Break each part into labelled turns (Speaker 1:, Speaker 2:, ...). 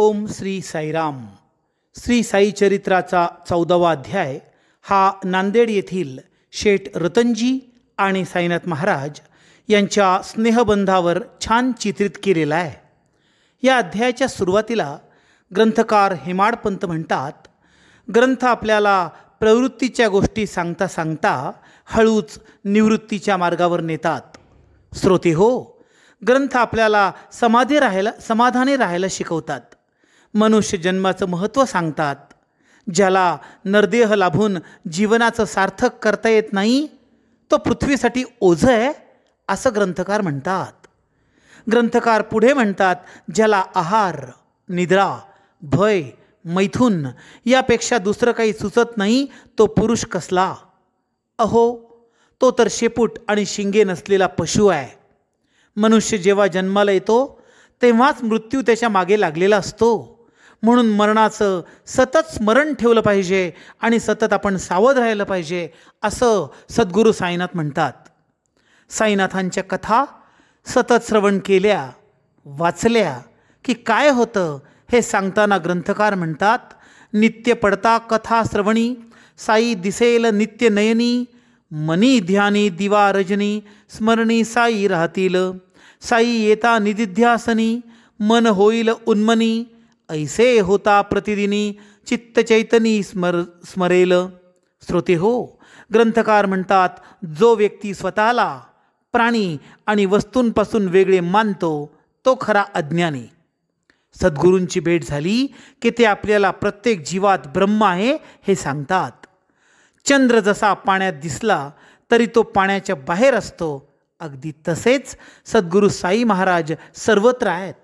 Speaker 1: ओम श्री साईराम. श्री साई चरित्राचा 14वा अध्याय हा नांदेड येथील शेठ रतनजी आणि साईनाथ महाराज यांच्या स्नेहबंधावर छान चित्रित केलेला आहे. या अध्यायाच्या सुरुवातीला ग्रंथकार हेमाडपंत म्हणतात, ग्रंथ आपल्याला प्रवृत्तीच्या गोष्टी सांगता सांगता हळूच निवृत्तीच्या मार्गावर नेतात. श्रोते हो, ग्रंथ आपल्याला समाधानी राहायला शिकवतात. मनुष्य जन्माचं महत्त्व सांगतात. ज्याला नरदेह लाभून जीवनाचं सार्थक करता येत नाही तो पृथ्वीसाठी ओझं आहे असं ग्रंथकार म्हणतात. ग्रंथकार पुढे म्हणतात, ज्याला आहार, निद्रा, भय, मैथुन यापेक्षा दुसरं काही सुचत नाही तो पुरुष कसला. अहो, तो तर शेपूट आणि शिंगे नसलेला पशु आहे. मनुष्य जेव्हा जन्माला येतो तेव्हाच मृत्यू त्याच्या मागे लागलेला असतो. म्हणून मरणाचं सतत स्मरण ठेवलं पाहिजे आणि सतत आपण सावध राहिलं पाहिजे असं सद्गुरू साईनाथ म्हणतात. साईनाथांच्या कथा सतत श्रवण केल्या, वाचल्या की काय होतं हे सांगताना ग्रंथकार म्हणतात, नित्य पडता कथा श्रवणी साई दिसेल नित्य नयनी, मनी ध्यानी दिवा रजनी स्मरणी साई राहतील. साई येता निदिध्यासनी मन होईल उन्मनी, ऐसे होता प्रतिदिनी चित्त चैतनी स्मरेल. श्रोते हो, ग्रंथकार म्हणतात, जो व्यक्ती स्वतःला प्राणी आणि वस्तूंपासून वेगळे मानतो तो खरा अज्ञानी. सद्गुरूंची भेट झाली की ते आपल्याला प्रत्येक जीवात ब्रह्म आहे हे सांगतात. चंद्र जसा पाण्यात दिसला तरी तो पाण्याच्या बाहेर असतो, अगदी तसेच सद्गुरू साई महाराज सर्वत्र आहेत.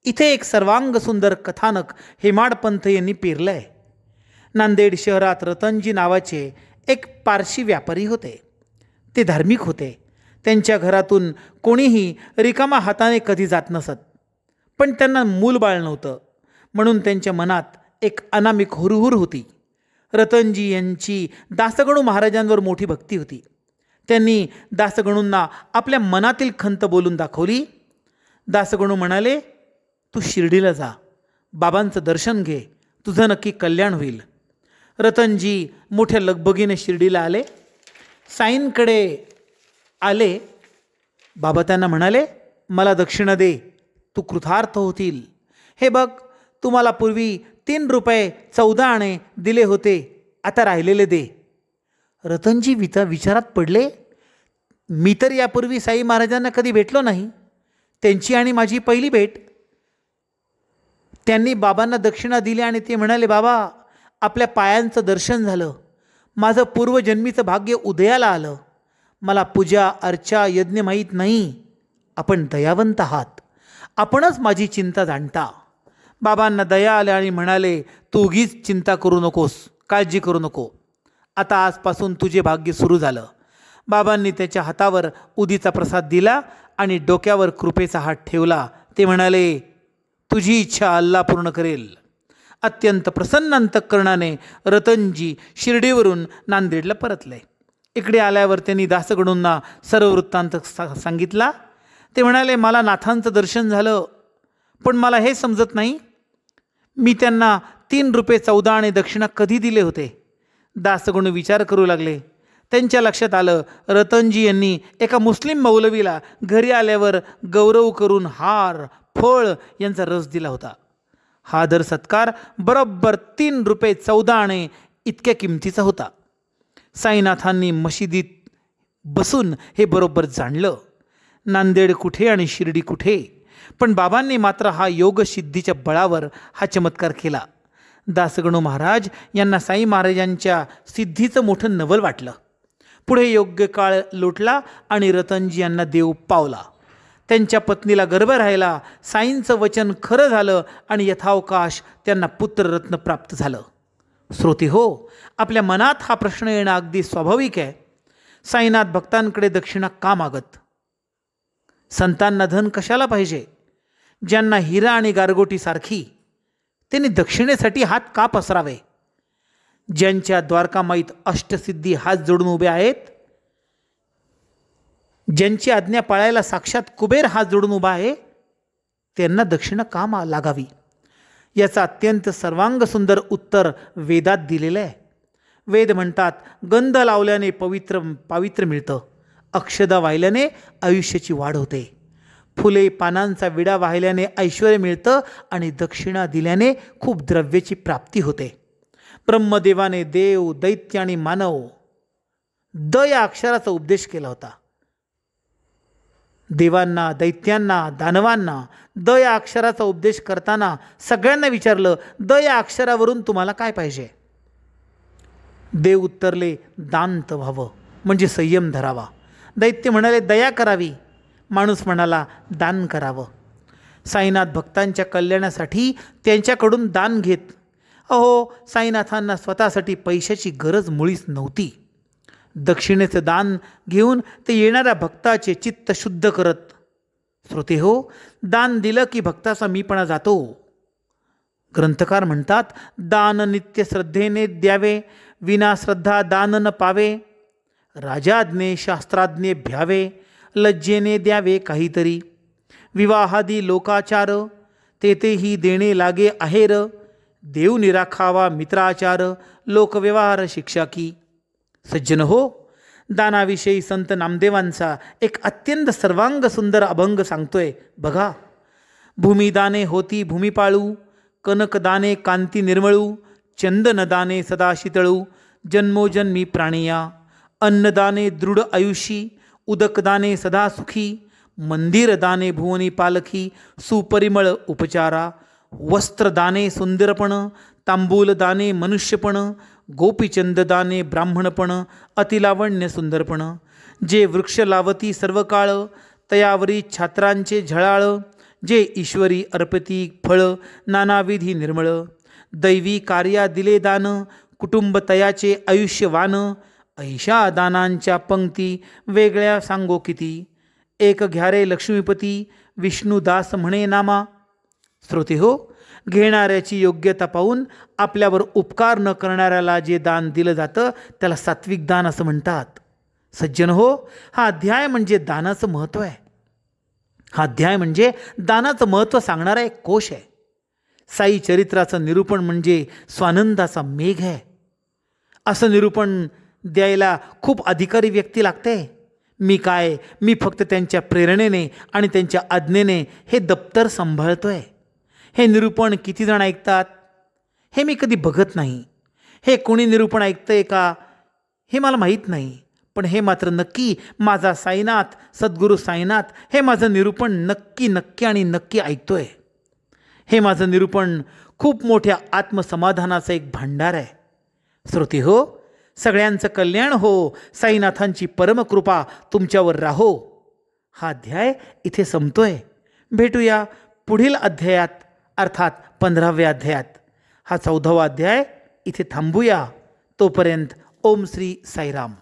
Speaker 1: इथे एक सर्वांग सुंदर कथानक हेमाडपंत यांनी पेरलं आहे. नांदेड शहरात रतनजी नावाचे एक पारशी व्यापारी होते. ते धार्मिक होते. त्यांच्या घरातून कोणीही रिकामा हाताने कधी जात नसत. पण त्यांना मूलबाळ नव्हतं, म्हणून त्यांच्या मनात एक अनामिक हुरहुर होती. रतनजी यांची दासगणू महाराजांवर मोठी भक्ती होती. त्यांनी दासगणूंना आपल्या मनातील खंत बोलून दाखवली. दासगणू म्हणाले, तू शिर्डीला जा, बाबांचं दर्शन घे, तुझं नक्की कल्याण होईल. रतनजी मोठ्या लगबगीने शिर्डीला आले. साईंकडे आले. बाबा त्यांना म्हणाले, मला दक्षिणा दे, तू कृतार्थ होतील. हे बघ, तुम्हाला पूर्वी 3 रुपये 14 आणे दिले होते, आता राहिलेले दे. रतनजी विचारात पडले. मी तर यापूर्वी साई महाराजांना कधी भेटलो नाही. त्यांची आणि माझी पहिली भेट. त्यांनी बाबांना दक्षिणा दिली आणि ते म्हणाले, बाबा आपल्या पायांचं दर्शन झालं, माझं पूर्वजन्मीचं भाग्य उदयाला आलं. मला पूजा अर्चा यज्ञ माहीत नाही. आपण दयावंत आहात, आपणच माझी चिंता जाणता. बाबांना दया आले आणि म्हणाले, तू उगीच चिंता करू नकोस, काळजी करू नको. आता आजपासून तुझे भाग्य सुरू झालं. बाबांनी त्याच्या हातावर उदीचा प्रसाद दिला आणि डोक्यावर कृपेचा हात ठेवला. ते म्हणाले, तुझी इच्छा अल्लाह पूर्ण करेल. अत्यंत प्रसन्न अंतःकरणाने रतनजी शिर्डीवरून नांदेडला परतले. इकडे आल्यावर त्यांनी दासगणूंना सर्व वृत्तांत सांगितला. ते म्हणाले, मला नाथांचं दर्शन झालं, पण मला हे समजत नाही, मी त्यांना 3 रुपये 14 आणे दक्षिणा कधी दिले होते. दासगणू विचार करू लागले. त्यांच्या लक्षात आलं, रतनजी यांनी एका मुस्लिम मौलवीला घरी आल्यावर गौरव करून हार, फळ यांचा रस दिला होता. हा दर सत्कार बरोबर 3 रुपये 14 आणे इतक्या किमतीचा होता. साईनाथांनी मशिदीत बसून हे बरोबर जाणलं. नांदेड कुठे आणि शिर्डी कुठे, पण बाबांनी मात्र हा योगसिद्धीच्या बळावर हा चमत्कार केला. दासगणू महाराज यांना साई महाराजांच्या सिद्धीचं मोठं नवल वाटलं. पुढे योग्य काळ लोटला आणि रतनजी यांना देव पावला. त्यांच्या पत्नीला गर्भ राहिला. साईंचं वचन खरं झालं आणि यथावकाश त्यांना पुत्ररत्न प्राप्त झालं. श्रोते हो, आपल्या मनात हा प्रश्न येणं अगदी स्वाभाविक आहे. साईनाथ भक्तांकडे दक्षिणा का मागत? संतांना धन कशाला पाहिजे? ज्यांना हिरा आणि गारगोटी सारखी, त्यांनी दक्षिणेसाठी हात का पसरावे? ज्यांच्या द्वारकामाईत अष्टसिद्धी हात जोडून उभे आहेत, ज्यांची आज्ञा पाळायला साक्षात कुबेर हात जोडून उभा आहे, त्यांना दक्षिणा का लागावी? याचं अत्यंत सर्वांग सुंदर उत्तर वेदात दिलेलं आहे. वेद म्हणतात, गंध लावल्याने पावित्र्य मिळतं, अक्षदा वाहिल्याने आयुष्याची वाढ होते, फुले पानांचा विडा वाहिल्याने ऐश्वर मिळतं आणि दक्षिणा दिल्याने खूप द्रव्याची प्राप्ती होते. ब्रह्मदेवाने देव, दैत्य आणि मानव द या अक्षराचा उपदेश केला होता. देवांना, दैत्यांना, दानवांना द या अक्षराचा उपदेश करताना सगळ्यांना विचारलं, द या अक्षरावरून तुम्हाला काय पाहिजे? देव उत्तरले, दांत व्हावं, म्हणजे संयम धरावा. दैत्य म्हणाले, दया करावी. माणूस म्हणाला, दान करावं. साईनाथ भक्तांच्या कल्याणासाठी त्यांच्याकडून दान घेत. अहो, साईनाथांना स्वतःसाठी पैशाची गरज मुळीच नव्हती. दक्षिणेचं दान घेऊन ते येणाऱ्या भक्ताचे चित्त शुद्ध करत. श्रोते हो, दान दिलं की भक्ताचा मीपणा जातो. ग्रंथकार म्हणतात, दान नित्य श्रद्धेने द्यावे, विना श्रद्धा दान न पावे. राजाज्ञे शास्त्राज्ञे भ्यावे, लज्जेने द्यावे काहीतरी. विवाहादी लोकाचार, तेथेही देणे लागे आहेर. देव निराखावा मित्राचार, लोकव्यवहार शिक्षा की. सज्जन हो, दानाविषयी संत नामदेवांचा एक अत्यंत सर्वांग सुंदर अभंग सांगतोय बघा. भूमिदाने होती भूमिपाळू, कनकदाने कांती निर्मळू. चंदनदाने सदा शीतळू, जन्मोजन्मी प्राणिया. अन्नदाने दृढ आयुषी, उदकदाने सदा सुखी. मंदिरदाने भुवनी पालखी, सुपरिमळ उपचारा. वस्त्रदाने सुंदरपण, तांबूलदाने मनुष्यपण. गोपीचंददाने ब्राह्मणपण, अतिलावण्य सुंदरपण. जे वृक्ष लावती सर्व काळ, तयावरी छात्रांचे झळाळ. जे ईश्वरी अर्पती फळ, नानाविधी निर्मळ. दैवी कार्या दिले दान, कुटुंब तयाचे आयुष्यवान. ऐशा दानांच्या पंक्ती, वेगळ्या सांगो किती. एक घ्यारे लक्ष्मीपती, विष्णुदास म्हणे नामा. श्रोते हो, घेणाऱ्याची योग्यता पाहून आपल्यावर उपकार न करणाऱ्याला जे दान दिलं जातं त्याला सात्विक दान असं म्हणतात. सज्जन हो, हा अध्याय म्हणजे दानाचं महत्त्व आहे. हा अध्याय म्हणजे दानाचं महत्त्व सांगणारा एक कोश आहे. साई चरित्राचं निरूपण म्हणजे स्वानंदाचा मेघ आहे. असं निरूपण द्यायला खूप अधिकारी व्यक्ती लागते. मी फक्त त्यांच्या प्रेरणेने आणि त्यांच्या आज्ञेने हे दप्तर सांभाळतोय. हे निरूपण किती जण ऐकतात हे मी कधी बघत नाही. हे कोणी निरूपण ऐकतंय का हे मला माहीत नाही. पण हे मात्र नक्की माझा साईनाथ, सद्गुरू साईनाथ हे माझं निरूपण नक्की ऐकतोय. हे माझं निरूपण खूप मोठ्या आत्मसमाधानाचं एक भांडार आहे. श्रोते हो, सगळ्यांचं कल्याण हो. साईनाथांची परमकृपा तुमच्यावर राहो. हा अध्याय इथे संपतोय. भेटूया पुढील अध्यायात, अर्थात 15व्या अध्यायात. हा 14वा अध्याय इथे थांबूया. तोपर्यंत ओम श्री साईराम.